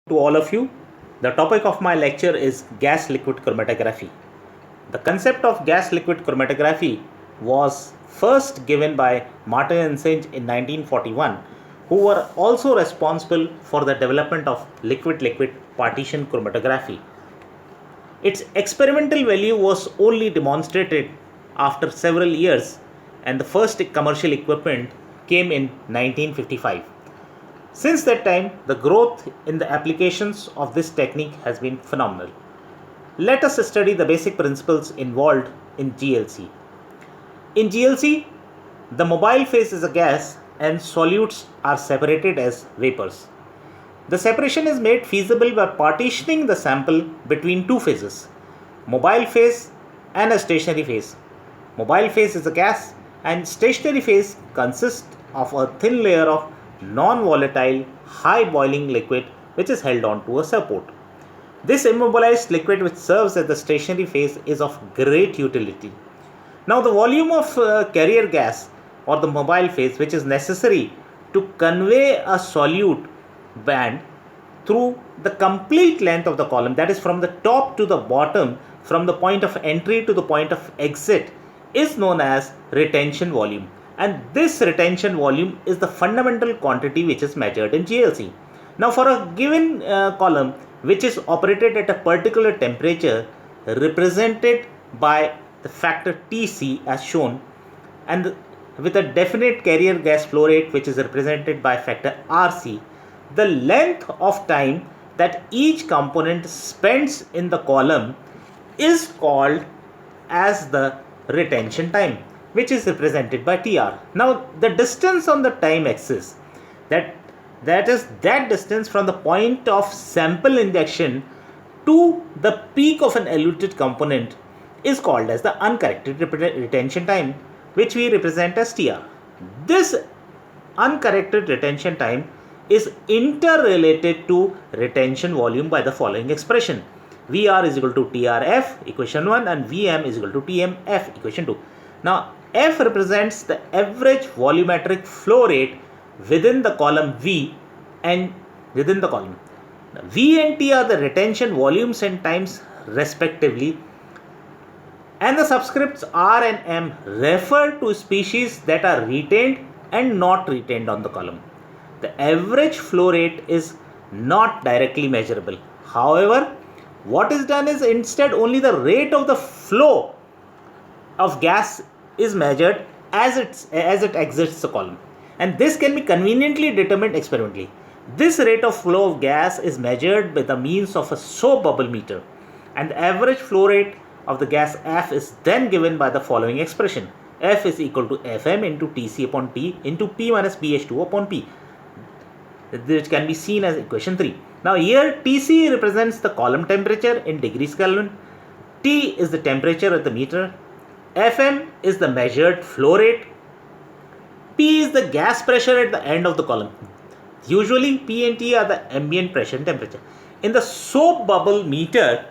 To all of you. The topic of my lecture is gas liquid chromatography. The concept of gas liquid chromatography was first given by Martin and Senge in 1941, who were also responsible for the development of liquid liquid partition chromatography. Its experimental value was only demonstrated after several years, and the first commercial equipment came in 1955. Since that time, the growth in the applications of this technique has been phenomenal. Let us study the basic principles involved in GLC. In GLC, the mobile phase is a gas and solutes are separated as vapors. The separation is made feasible by partitioning the sample between two phases, mobile phase and a stationary phase. Mobile phase is a gas and stationary phase consists of a thin layer of non-volatile, high boiling liquid which is held on to a support. This immobilized liquid which serves as the stationary phase is of great utility. Now the volume of carrier gas or the mobile phase which is necessary to convey a solute band through the complete length of the column, that is from the top to the bottom, from the point of entry to the point of exit, is known as retention volume, and this retention volume is the fundamental quantity which is measured in GLC. Now for a given column which is operated at a particular temperature represented by the factor Tc as shown, and with a definite carrier gas flow rate which is represented by factor Rc, the length of time that each component spends in the column is called as the retention time, which is represented by Tr. Now the distance on the time axis, that is that distance from the point of sample injection to the peak of an eluted component, is called as the uncorrected retention time, which we represent as Tr. This uncorrected retention time is interrelated to retention volume by the following expression: Vr is equal to Trf, equation 1, and Vm is equal to Tmf, equation 2. Now F represents the average volumetric flow rate within the column V and within the column. Now, V and T are the retention volumes and times respectively, and the subscripts R and M refer to species that are retained and not retained on the column. The average flow rate is not directly measurable. However, what is done is instead only the rate of the flow of gas is measured as it exits the column, and this can be conveniently determined experimentally. This rate of flow of gas is measured by the means of a soap bubble meter, and the average flow rate of the gas F is then given by the following expression: F is equal to Fm into Tc upon T into P minus BH2 upon P, which can be seen as equation 3. Now here Tc represents the column temperature in degrees Kelvin, T is the temperature at the meter, Fm is the measured flow rate, P is the gas pressure at the end of the column. Usually P and T are the ambient pressure and temperature. In the soap bubble meter,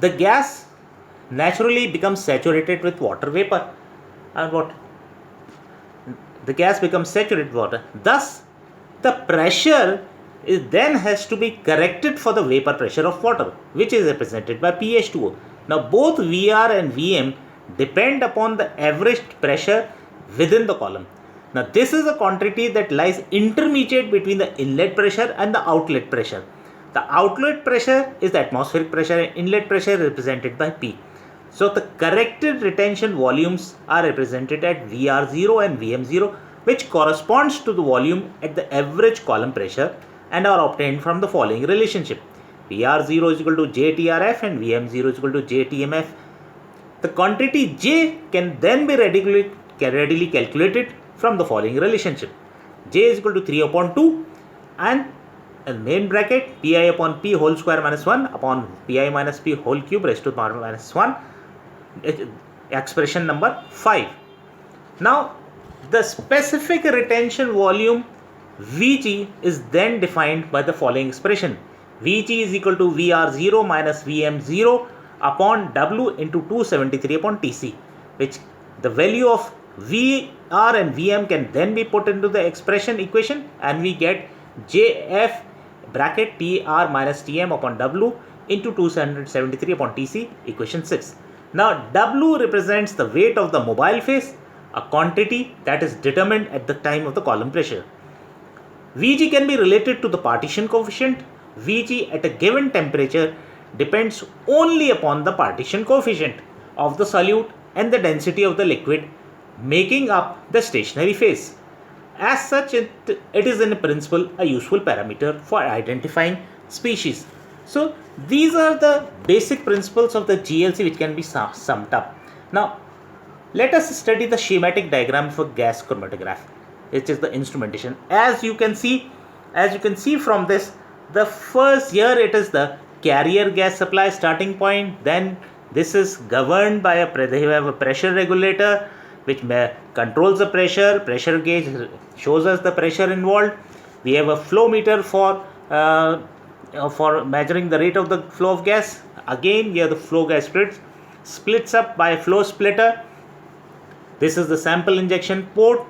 the gas naturally becomes saturated with water vapor, and what? The gas becomes saturated with water. Thus, the pressure then has to be corrected for the vapor pressure of water, which is represented by pH2O. Now, both Vr and Vm depend upon the averaged pressure within the column. Now, this is a quantity that lies intermediate between the inlet pressure and the outlet pressure. The outlet pressure is the atmospheric pressure and inlet pressure represented by P. So the corrected retention volumes are represented at Vr0 and Vm0, which corresponds to the volume at the average column pressure and are obtained from the following relationship: Vr0 is equal to JTRF and Vm0 is equal to JTMF. The quantity J can then be readily calculated from the following relationship: J is equal to 3 upon 2 and in main bracket Pi upon P whole square minus 1 upon Pi minus P whole cube raised to the power minus 1, expression number 5. Now the specific retention volume Vg is then defined by the following expression: Vg is equal to Vr0 minus Vm0 upon W into 273 upon Tc, which the value of Vr and Vm can then be put into the expression equation, and we get Jf bracket Tr minus Tm upon W into 273 upon Tc, equation 6. Now W represents the weight of the mobile phase, a quantity that is determined at the time of the column pressure. Vg can be related to the partition coefficient. Vg at a given temperature depends only upon the partition coefficient of the solute and the density of the liquid making up the stationary phase. As such, it is in principle a useful parameter for identifying species. So these are the basic principles of the GLC which can be summed up. Now let us study the schematic diagram for gas chromatograph, which is the instrumentation. As you can see from this, the first here it is the carrier gas supply starting point. Then this is governed by they have a pressure regulator which controls the pressure gauge shows us the pressure involved. We have a flow meter for measuring the rate of the flow of gas. Again here the flow gas splits up by a flow splitter. This is the sample injection port,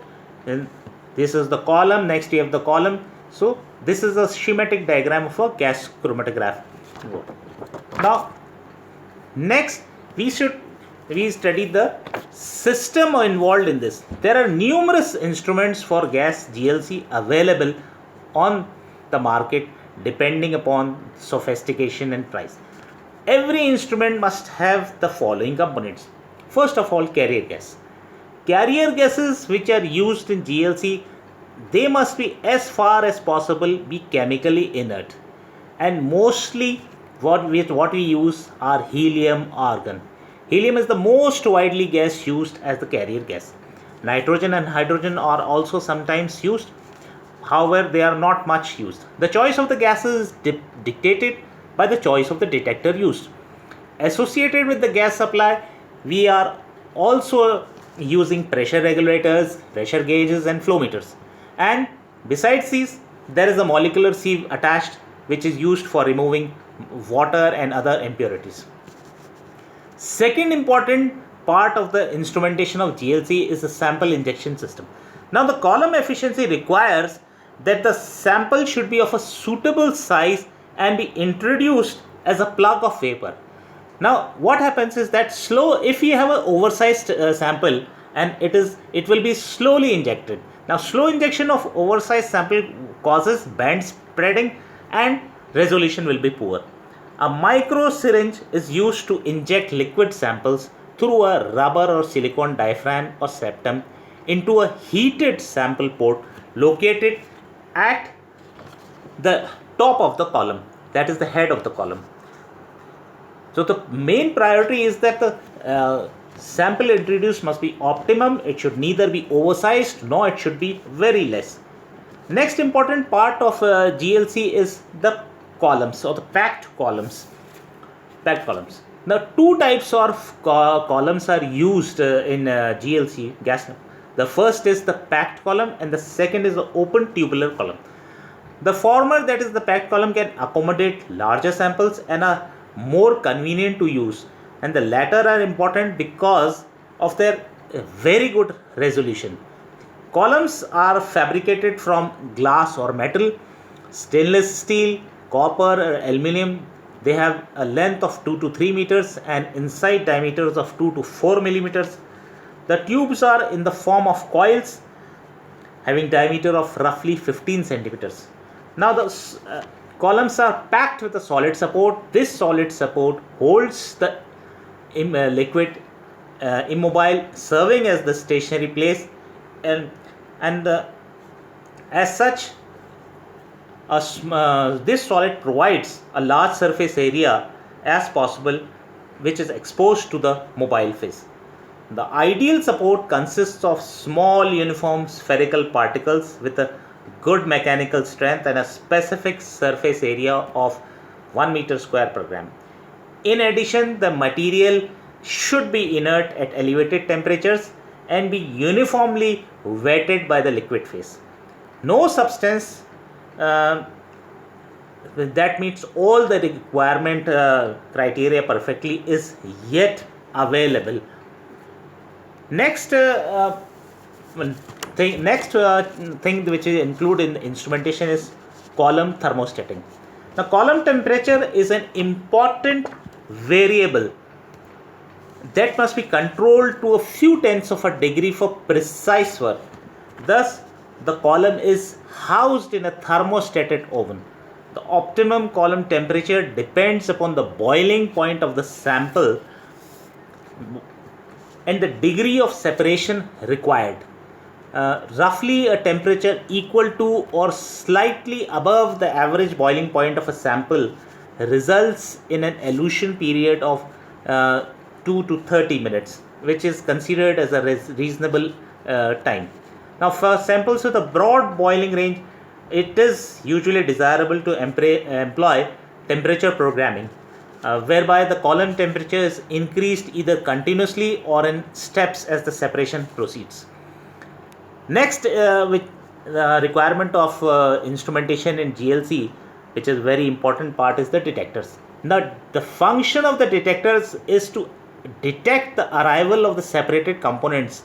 and this is the column. Next we have the column. So this is a schematic diagram for gas chromatograph. Now next we study the system involved in this. There are numerous instruments for gas GLC available on the market depending upon sophistication and price. Every instrument must have the following components. First of all, carrier gas. Carrier gases which are used in GLC, they must be as far as possible be chemically inert, and mostly what we use are helium, argon. Helium is the most widely gas used as the carrier gas. Nitrogen and hydrogen are also sometimes used. However, they are not much used. The choice of the gases is dictated by the choice of the detector used. Associated with the gas supply, we are also using pressure regulators, pressure gauges and flow meters. And besides these, there is a molecular sieve attached which is used for removing water and other impurities. Second important part of the instrumentation of GLC is the sample injection system. Now the column efficiency requires that the sample should be of a suitable size and be introduced as a plug of vapor. Now what happens is that if you have an oversized sample, and it will be slowly injected. Now slow injection of oversized sample causes band spreading and resolution will be poor. A micro syringe is used to inject liquid samples through a rubber or silicone diaphragm or septum into a heated sample port located at the top of the column, that is the head of the column. So the main priority is that the sample introduced must be optimum. It should neither be oversized nor it should be very less. Next important part of GLC is the columns or the packed columns. Now two types of columns are used in GLC gas. The first is the packed column and the second is the open tubular column. The former, that is the packed column, can accommodate larger samples and are more convenient to use, and the latter are important because of their very good resolution. Columns are fabricated from glass or metal, stainless steel, copper or aluminum. They have a length of 2 to 3 meters and inside diameters of 2 to 4 millimeters. The tubes are in the form of coils having diameter of roughly 15 centimeters. Now the columns are packed with a solid support. This solid support holds the liquid immobile, serving as the stationary place, and as such this solid provides a large surface area as possible which is exposed to the mobile phase. The ideal support consists of small uniform spherical particles with a good mechanical strength and a specific surface area of 1 meter square per gram. In addition, the material should be inert at elevated temperatures and be uniformly wetted by the liquid phase. No substance that meets all the requirement criteria perfectly is yet available. Next thing which is included in instrumentation is column thermostating. Now, column temperature is an important variable that must be controlled to a few tenths of a degree for precise work. Thus, the column is housed in a thermostated oven. The optimum column temperature depends upon the boiling point of the sample and the degree of separation required. Roughly a temperature equal to or slightly above the average boiling point of a sample results in an elution period of 2 to 30 minutes, which is considered as a reasonable time. Now, for samples with a broad boiling range, it is usually desirable to employ temperature programming, whereby the column temperature is increased either continuously or in steps as the separation proceeds. Next, with the requirement of instrumentation in GLC, which is very important part, is the detectors. Now, the function of the detectors is to detect the arrival of the separated components.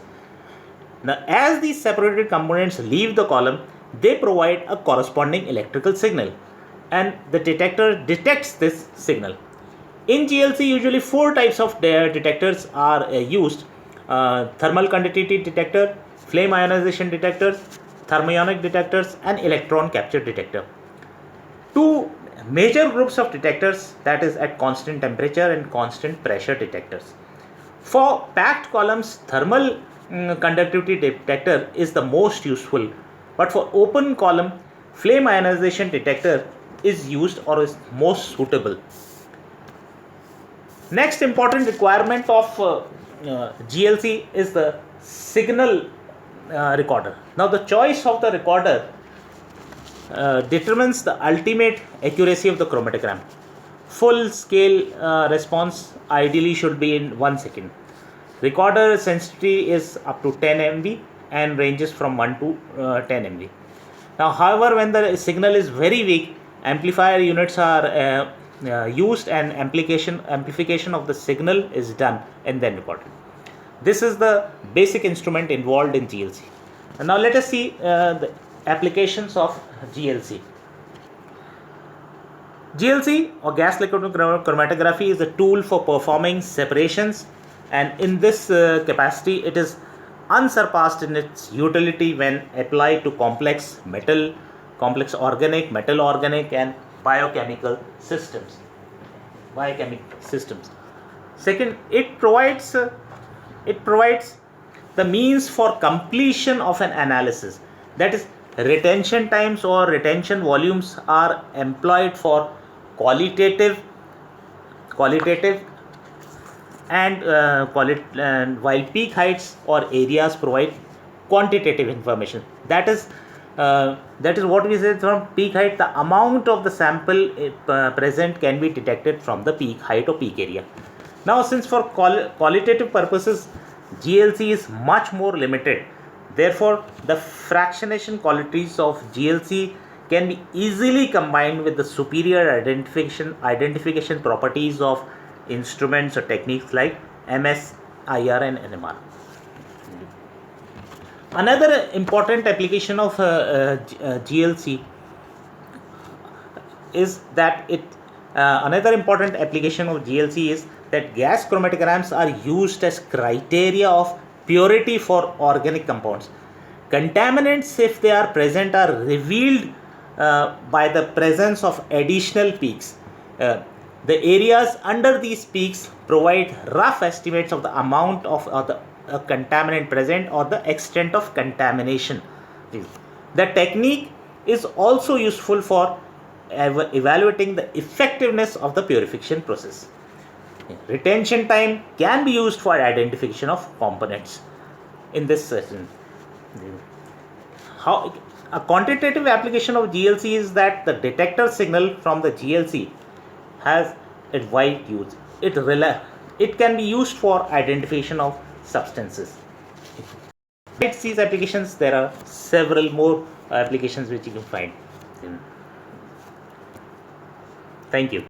Now, as these separated components leave the column, they provide a corresponding electrical signal, and the detector detects this signal. In GLC, usually 4 types of detectors are used: thermal conductivity detector, flame ionization detectors, thermionic detectors, and electron capture detector. 2 major groups of detectors, that is at constant temperature and constant pressure detectors. For packed columns, thermal conductivity detector is the most useful, but for open column, flame ionization detector is used or is most suitable. Next important requirement of GLC is the signal recorder. Now, the choice of the recorder determines the ultimate accuracy of the chromatogram. Full scale response ideally should be in 1 second. Recorder sensitivity is up to 10 MV and ranges from 1 to 10 MV. Now, however, when the signal is very weak, amplifier units are used and amplification of the signal is done and then recorded. This is the basic instrument involved in GLC. And now let us see the applications of GLC. GLC or gas liquid chromatography is a tool for performing separations, and in this capacity it is unsurpassed in its utility when applied to complex organic, metal organic and biochemical systems. Second, it provides the means for completion of an analysis. That is, retention times or retention volumes are employed for qualitative and while peak heights or areas provide quantitative information. That is what we said from peak height. The amount of the sample present can be detected from the peak height or peak area. Now, since for qualitative purposes GLC is much more limited, therefore the fractionation qualities of GLC can be easily combined with the superior identification properties of instruments or techniques like MS, IR and NMR. Another important application of GLC is that gas chromatograms are used as criteria of purity for organic compounds. Contaminants, if they are present, are revealed by the presence of additional peaks. The areas under these peaks provide rough estimates of the amount of the contaminant present or the extent of contamination. The technique is also useful for evaluating the effectiveness of the purification process. Retention time can be used for identification of components. In this session, how a quantitative application of GLC is that the detector signal from the GLC has a wide use. It can be used for identification of substances. Besides these applications, there are several more applications which you can find. Thank you.